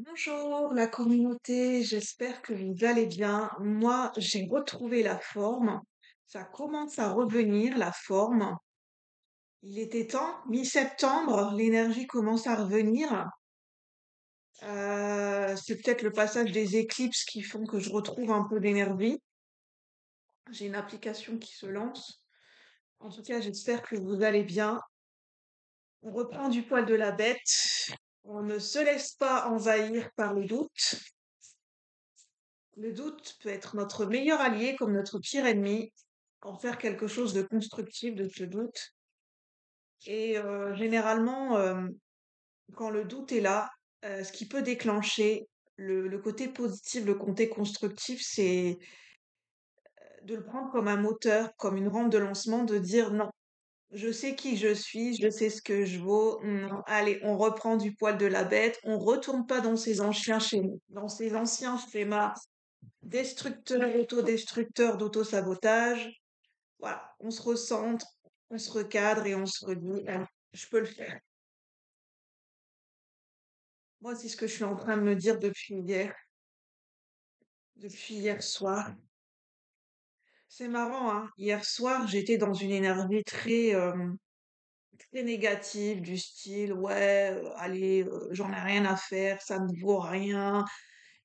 Bonjour la communauté, j'espère que vous allez bien. Moi, j'ai retrouvé la forme. Ça commence à revenir, la forme. Il était temps, mi-septembre, l'énergie commence à revenir. C'est peut-être le passage des éclipses qui font que je retrouve un peu d'énergie. J'ai une application qui se lance. En tout cas, j'espère que vous allez bien. On reprend du poil de la bête. On ne se laisse pas envahir par le doute. Le doute peut être notre meilleur allié comme notre pire ennemi. En faire quelque chose de constructif de ce doute. Et généralement, quand le doute est là, ce qui peut déclencher le côté positif, le côté constructif, c'est de le prendre comme un moteur, comme une rampe de lancement, de dire non. Je sais qui je suis, je sais ce que je vaux. Non, allez, on reprend du poil de la bête, on retourne pas dans ces anciens schémas, dans ces anciens schémas destructeurs, autodestructeurs, d'auto-sabotage. Voilà, on se recentre, on se recadre et on se redit, ah, je peux le faire. Moi, c'est ce que je suis en train de me dire depuis hier soir. C'est marrant, hein. Hier soir, j'étais dans une énergie très négative, du style, ouais, allez, j'en ai rien à faire, ça ne vaut rien.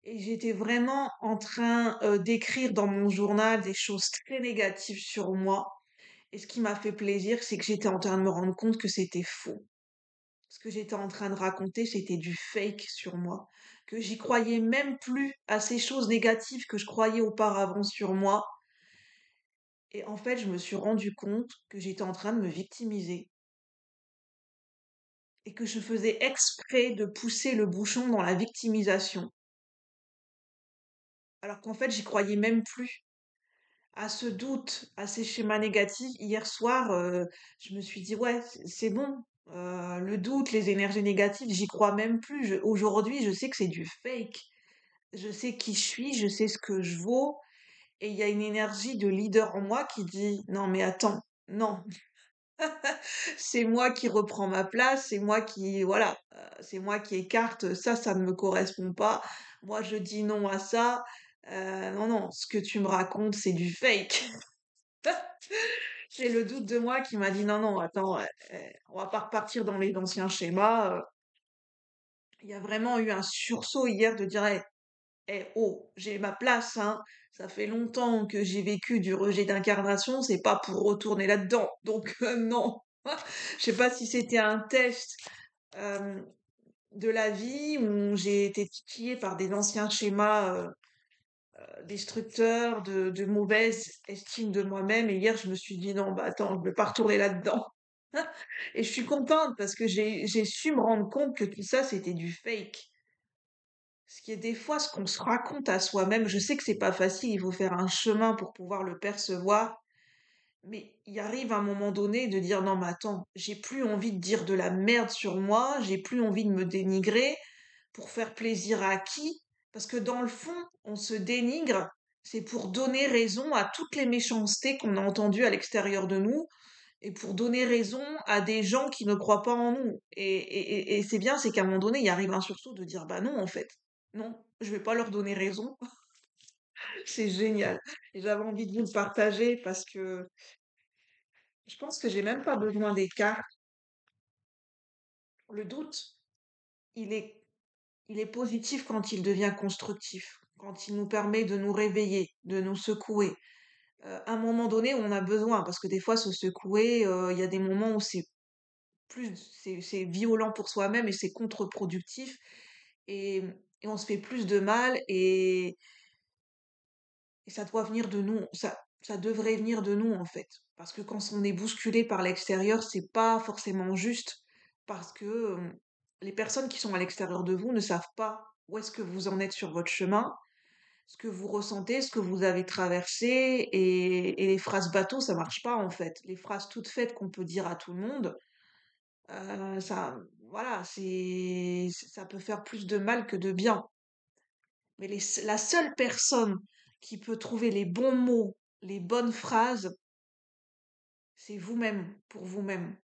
Et j'étais vraiment en train d'écrire dans mon journal des choses très négatives sur moi. Et ce qui m'a fait plaisir, c'est que j'étais en train de me rendre compte que c'était faux. Ce que j'étais en train de raconter, c'était du fake sur moi, que j'y croyais même plus à ces choses négatives que je croyais auparavant sur moi. Et en fait, je me suis rendu compte que j'étais en train de me victimiser et que je faisais exprès de pousser le bouchon dans la victimisation, alors qu'en fait, j'y croyais même plus. À ce doute, à ces schémas négatifs, hier soir, je me suis dit, ouais, c'est bon. Le doute, les énergies négatives, j'y crois même plus. Aujourd'hui, je sais que c'est du fake. Je sais qui je suis, je sais ce que je vaux, et il y a une énergie de leader en moi qui dit, non mais attends, non, c'est moi qui reprends ma place, c'est moi qui, voilà, c'est moi qui écarte, ça ne me correspond pas. Moi, je dis non à ça. Non, non, ce que tu me racontes, c'est du fake. C'est le doute de moi qui m'a dit, non, non, attends, on va pas repartir dans les anciens schémas. Il y a vraiment eu un sursaut hier de dire, oh, j'ai ma place, hein. Ça fait longtemps que j'ai vécu du rejet d'incarnation, c'est pas pour retourner là-dedans. Donc, non. Je sais pas si c'était un test euh, de la vie où j'ai été titillée par des anciens schémas destructeurs, de mauvaise estime de moi-même. Et hier, je me suis dit, non, bah attends, je vais pas retourner là-dedans. Et je suis contente parce que j'ai su me rendre compte que tout ça, c'était du fake. Ce qui est des fois ce qu'on se raconte à soi-même. Je sais que c'est pas facile, il faut faire un chemin pour pouvoir le percevoir. Mais il arrive un moment donné de dire non, mais attends, j'ai plus envie de dire de la merde sur moi, j'ai plus envie de me dénigrer pour faire plaisir à qui? Parce que dans le fond, on se dénigre, c'est pour donner raison à toutes les méchancetés qu'on a entendues à l'extérieur de nous et pour donner raison à des gens qui ne croient pas en nous. Et c'est bien, c'est qu'à un moment donné, il arrive un sursaut de dire bah non, en fait, non, je vais pas leur donner raison. C'est génial. Et j'avais envie de vous le partager parce que je pense que j'ai même pas besoin des cartes. Le doute, il est, il est positif quand il devient constructif, quand il nous permet de nous réveiller, de nous secouer. À un moment donné, on a besoin, parce que des fois, se secouer, il y a des moments où c'est violent pour soi-même et c'est contre-productif et, et on se fait plus de mal et ça doit venir de nous, ça devrait venir de nous en fait. Parce que quand on est bousculé par l'extérieur, c'est pas forcément juste. Parce que les personnes qui sont à l'extérieur de vous ne savent pas où est-ce que vous en êtes sur votre chemin, ce que vous ressentez, ce que vous avez traversé. Et les phrases bateau, ça marche pas en fait. Les phrases toutes faites qu'on peut dire à tout le monde, ça, voilà, ça peut faire plus de mal que de bien. Mais la seule personne qui peut trouver les bons mots, les bonnes phrases, c'est vous-même, pour vous-même.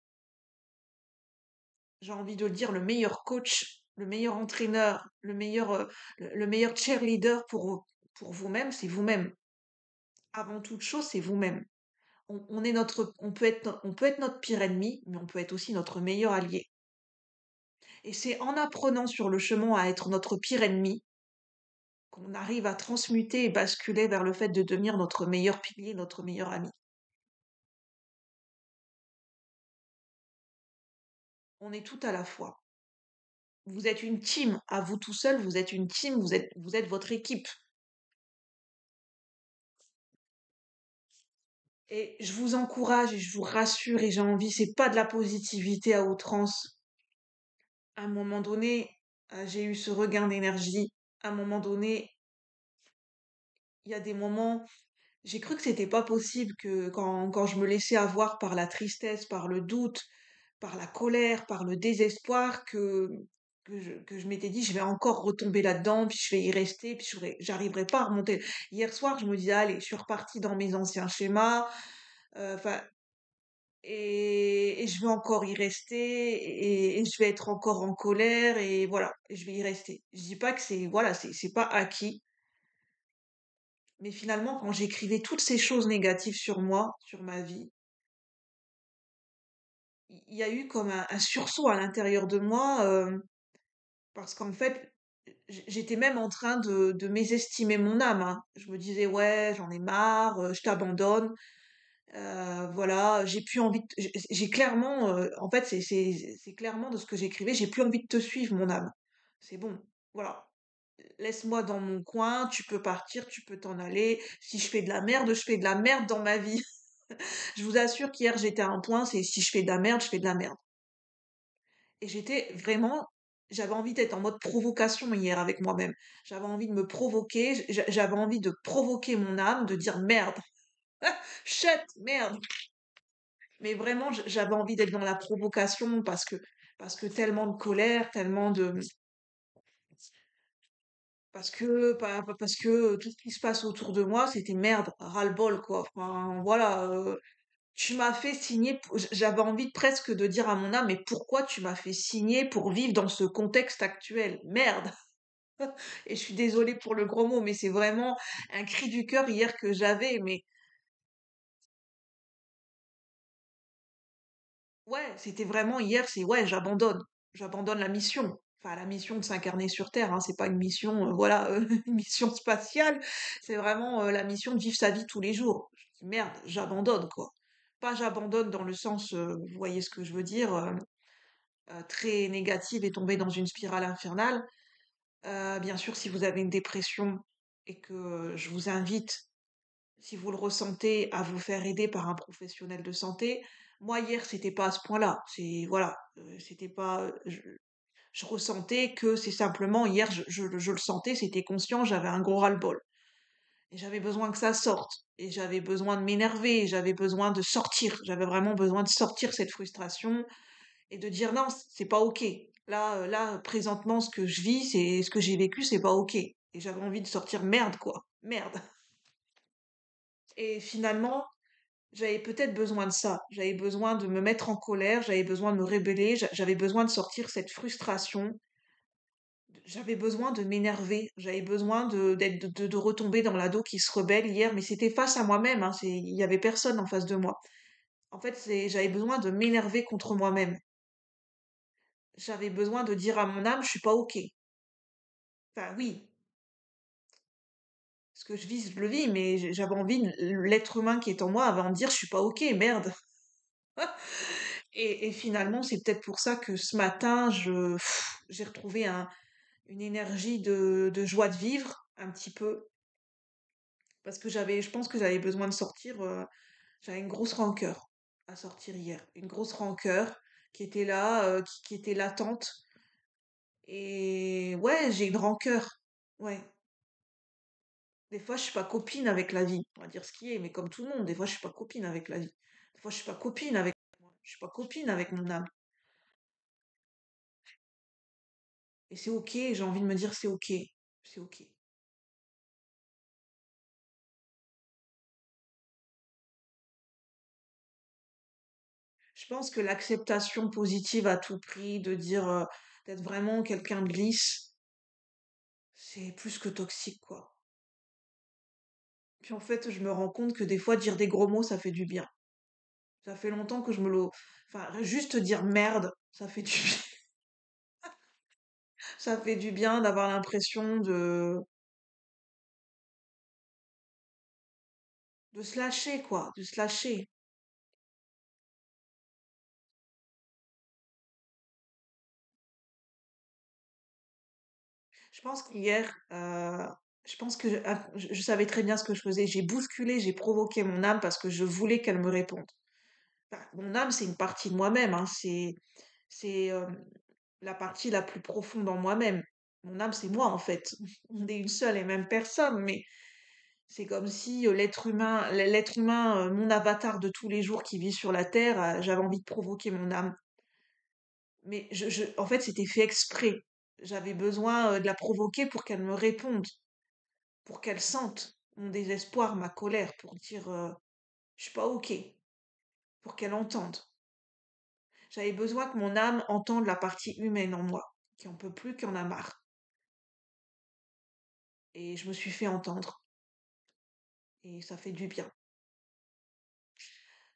J'ai envie de le dire, le meilleur coach. le meilleur entraîneur, le meilleur cheerleader pour vous-même, c'est vous-même. Avant toute chose, c'est vous-même. On est on peut être notre pire ennemi, mais on peut être aussi notre meilleur allié. Et c'est en apprenant sur le chemin à être notre pire ennemi qu'on arrive à transmuter et basculer vers le fait de devenir notre meilleur pilier, notre meilleur ami. On est tout à la fois. Vous êtes une team. À vous tout seul, vous êtes une team, vous êtes votre équipe. Et je vous encourage et je vous rassure et j'ai envie, c'est pas de la positivité à outrance. À un moment donné, j'ai eu ce regain d'énergie. À un moment donné, il y a des moments, j'ai cru que c'était pas possible que quand je me laissais avoir par la tristesse, par le doute, par la colère, par le désespoir, que je m'étais dit, je vais encore retomber là-dedans, puis je vais y rester, puis j'arriverai pas à remonter. Hier soir, je me disais, allez, je suis repartie dans mes anciens schémas, enfin, et je vais encore y rester, et je vais être encore en colère, et voilà, et je vais y rester. Je dis pas que voilà, c'est pas acquis, mais finalement, quand j'écrivais toutes ces choses négatives sur moi, sur ma vie, il y a eu comme un sursaut à l'intérieur de moi, parce qu'en fait, j'étais même en train de mésestimer mon âme, hein. Je me disais, ouais, j'en ai marre, je t'abandonne. Voilà, j'ai plus envie j'ai clairement, en fait, c'est clairement de ce que j'écrivais, j'ai plus envie de te suivre, mon âme. C'est bon, voilà. Laisse-moi dans mon coin, tu peux partir, tu peux t'en aller. Si je fais de la merde, je fais de la merde dans ma vie. Je vous assure qu'hier, j'étais à un point, c'est si je fais de la merde, je fais de la merde. Et j'étais vraiment, j'avais envie d'être en mode provocation hier avec moi-même. J'avais envie de me provoquer, j'avais envie de provoquer mon âme, de dire merde, chut, merde. Mais vraiment, j'avais envie d'être dans la provocation parce que tellement de colère, tellement de, parce que tout ce qui se passe autour de moi, c'était merde, ras-le-bol, quoi. Enfin, voilà, tu m'as fait signer, j'avais envie presque de dire à mon âme, mais pourquoi tu m'as fait signer pour vivre dans ce contexte actuel? Merde! Et je suis désolée pour le gros mot, mais c'est vraiment un cri du cœur hier que j'avais. Mais ouais, c'était vraiment hier, c'est ouais, j'abandonne. J'abandonne la mission. Enfin, la mission de s'incarner sur Terre, hein, c'est pas une mission, voilà, une mission spatiale. C'est vraiment la mission de vivre sa vie tous les jours. Je dis merde, j'abandonne, quoi. Pas j'abandonne dans le sens, vous voyez ce que je veux dire, très négative et tomber dans une spirale infernale. Bien sûr, si vous avez une dépression et que je vous invite, si vous le ressentez, à vous faire aider par un professionnel de santé. Moi, hier, c'était pas à ce point-là. C'est, voilà, c'était pas, je ressentais que c'est simplement, hier, je le sentais, c'était conscient, j'avais un gros ras-le-bol. Et j'avais besoin que ça sorte. Et j'avais besoin de m'énerver, j'avais besoin de sortir. J'avais vraiment besoin de sortir cette frustration et de dire non, c'est pas ok. Là, présentement, ce que je vis, c'est ce que j'ai vécu, c'est pas ok. Et j'avais envie de sortir merde, quoi. Merde. Et finalement, j'avais peut-être besoin de ça. J'avais besoin de me mettre en colère, j'avais besoin de me rébeller, j'avais besoin de sortir cette frustration. J'avais besoin de m'énerver, j'avais besoin de retomber dans l'ado qui se rebelle hier, mais c'était face à moi-même, hein, il y avait personne en face de moi. En fait, j'avais besoin de m'énerver contre moi-même. J'avais besoin de dire à mon âme, je suis pas ok. Enfin, oui, ce que je vis, je le vis, mais j'avais envie, l'être humain qui est en moi avait envie de dire, je suis pas ok, merde. Et finalement, c'est peut-être pour ça que ce matin, j'ai retrouvé une énergie de joie de vivre, un petit peu, parce que je pense que j'avais besoin de sortir, j'avais une grosse rancœur à sortir hier, une grosse rancœur qui était là, qui était latente. Et ouais, j'ai une rancœur. Ouais. Des fois, je suis pas copine avec la vie, on va dire ce qui est, mais comme tout le monde, des fois, je suis pas copine avec la vie. Des fois, je suis pas copine avec moi. Je suis pas copine avec mon âme. Et c'est ok, j'ai envie de me dire c'est ok. C'est ok. Je pense que l'acceptation positive à tout prix, de dire, d'être vraiment quelqu'un de lisse, c'est plus que toxique, quoi. Puis en fait, je me rends compte que des fois, dire des gros mots, ça fait du bien. Ça fait longtemps que je me le... Enfin, juste dire merde, ça fait du bien. Ça fait du bien d'avoir l'impression de se lâcher, quoi, de se lâcher. Je pense qu'hier, je pense que je savais très bien ce que je faisais. J'ai bousculé, j'ai provoqué mon âme parce que je voulais qu'elle me réponde. Enfin, mon âme, c'est une partie de moi-même, hein, c'est la partie la plus profonde en moi-même. Mon âme, c'est moi, en fait. On est une seule et même personne, mais c'est comme si l'être humain, mon avatar de tous les jours qui vit sur la Terre, j'avais envie de provoquer mon âme. Mais en fait, c'était fait exprès. J'avais besoin de la provoquer pour qu'elle me réponde, pour qu'elle sente mon désespoir, ma colère, pour dire je suis pas ok, pour qu'elle entende. J'avais besoin que mon âme entende la partie humaine en moi, qui en peut plus, qui en a marre. Et je me suis fait entendre. Et ça fait du bien.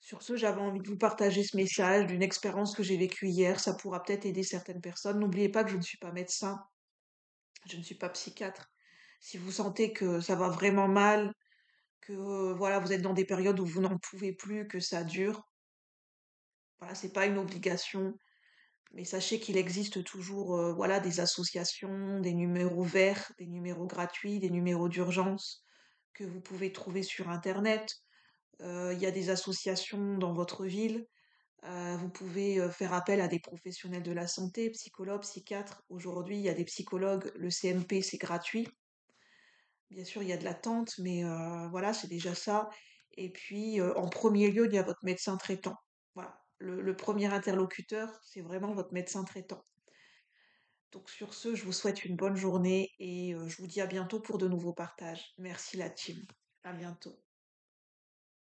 Sur ce, j'avais envie de vous partager ce message d'une expérience que j'ai vécue hier. Ça pourra peut-être aider certaines personnes. N'oubliez pas que je ne suis pas médecin, je ne suis pas psychiatre. Si vous sentez que ça va vraiment mal, que voilà, vous êtes dans des périodes où vous n'en pouvez plus, que ça dure, voilà, c'est pas une obligation, mais sachez qu'il existe toujours voilà, des associations, des numéros verts, des numéros gratuits, des numéros d'urgence que vous pouvez trouver sur Internet. Il y a des associations dans votre ville. Vous pouvez faire appel à des professionnels de la santé, psychologues, psychiatres. Aujourd'hui, il y a des psychologues, le CMP, c'est gratuit. Bien sûr, il y a de l'attente, mais voilà, c'est déjà ça. Et puis, en premier lieu, il y a votre médecin traitant. Voilà, le premier interlocuteur, c'est vraiment votre médecin traitant. Donc sur ce, je vous souhaite une bonne journée et je vous dis à bientôt pour de nouveaux partages. Merci la team. À bientôt.